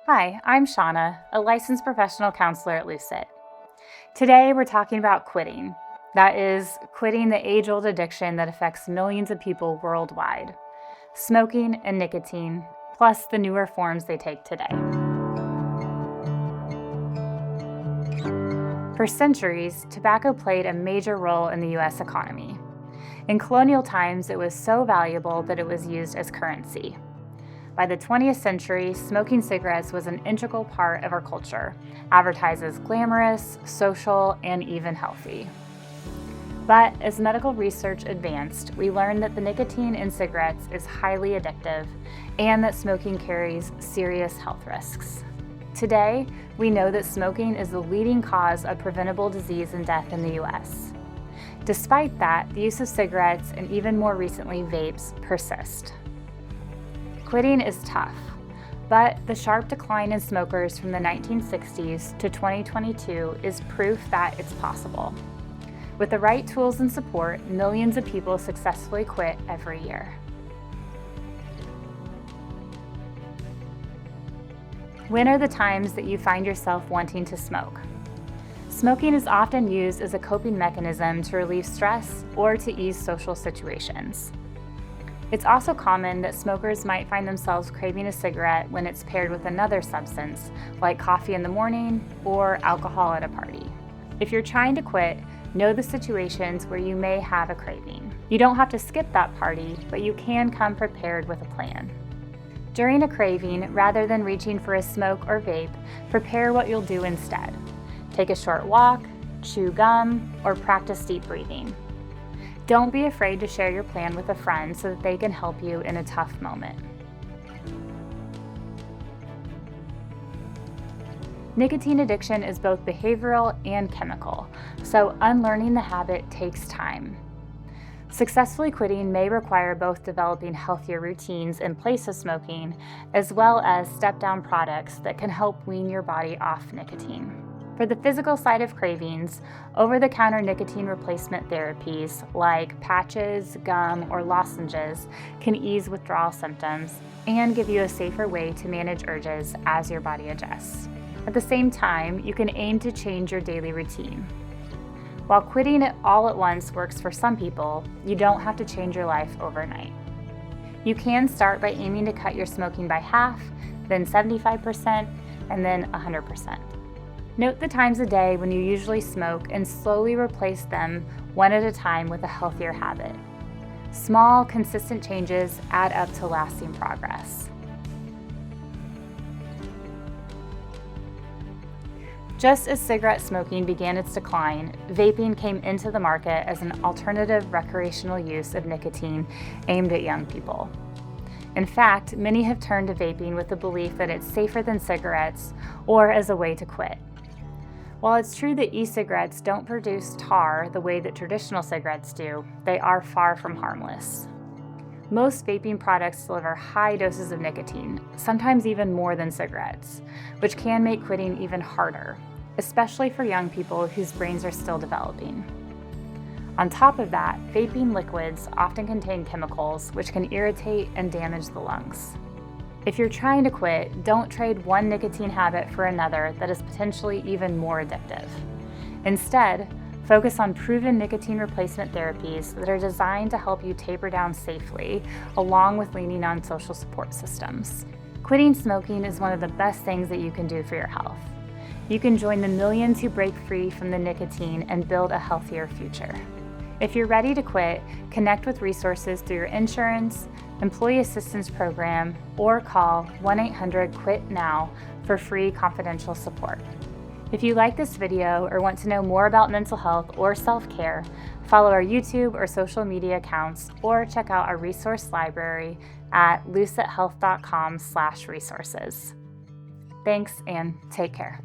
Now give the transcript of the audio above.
Hi, I'm Shauna, a licensed professional counselor at Lucid. Today we're talking about quitting. That is, quitting the age-old addiction that affects millions of people worldwide. Smoking and nicotine, plus the newer forms they take today. For centuries, tobacco played a major role in the U.S. economy. In colonial times, it was so valuable that it was used as currency. By the 20th century, smoking cigarettes was an integral part of our culture, advertised as glamorous, social, and even healthy. But as medical research advanced, we learned that the nicotine in cigarettes is highly addictive and that smoking carries serious health risks. Today, we know that smoking is the leading cause of preventable disease and death in the U.S. Despite that, the use of cigarettes and even more recently vapes persist. Quitting is tough, but the sharp decline in smokers from the 1960s to 2022 is proof that it's possible. With the right tools and support, millions of people successfully quit every year. When are the times that you find yourself wanting to smoke? Smoking is often used as a coping mechanism to relieve stress or to ease social situations. It's also common that smokers might find themselves craving a cigarette when it's paired with another substance, like coffee in the morning or alcohol at a party. If you're trying to quit, know the situations where you may have a craving. You don't have to skip that party, but you can come prepared with a plan. During a craving, rather than reaching for a smoke or vape, prepare what you'll do instead. Take a short walk, chew gum, or practice deep breathing. Don't be afraid to share your plan with a friend so that they can help you in a tough moment. Nicotine addiction is both behavioral and chemical, so unlearning the habit takes time. Successfully quitting may require both developing healthier routines in place of smoking, as well as step-down products that can help wean your body off nicotine. For the physical side of cravings, over-the-counter nicotine replacement therapies like patches, gum, or lozenges can ease withdrawal symptoms and give you a safer way to manage urges as your body adjusts. At the same time, you can aim to change your daily routine. While quitting it all at once works for some people, you don't have to change your life overnight. You can start by aiming to cut your smoking by half, then 75%, and then 100%. Note the times a day when you usually smoke and slowly replace them one at a time with a healthier habit. Small, consistent changes add up to lasting progress. Just as cigarette smoking began its decline, vaping came into the market as an alternative recreational use of nicotine aimed at young people. In fact, many have turned to vaping with the belief that it's safer than cigarettes or as a way to quit. While it's true that e-cigarettes don't produce tar the way that traditional cigarettes do, they are far from harmless. Most vaping products deliver high doses of nicotine, sometimes even more than cigarettes, which can make quitting even harder, especially for young people whose brains are still developing. On top of that, vaping liquids often contain chemicals which can irritate and damage the lungs. If you're trying to quit, don't trade one nicotine habit for another that is potentially even more addictive. Instead, focus on proven nicotine replacement therapies that are designed to help you taper down safely, along with leaning on social support systems. Quitting smoking is one of the best things that you can do for your health. You can join the millions who break free from the nicotine and build a healthier future. If you're ready to quit, connect with resources through your insurance, employee assistance program, or call 1-800-QUIT-NOW for free confidential support. If you like this video or want to know more about mental health or self-care, follow our YouTube or social media accounts or check out our resource library at lucethealth.com/resources. Thanks and take care.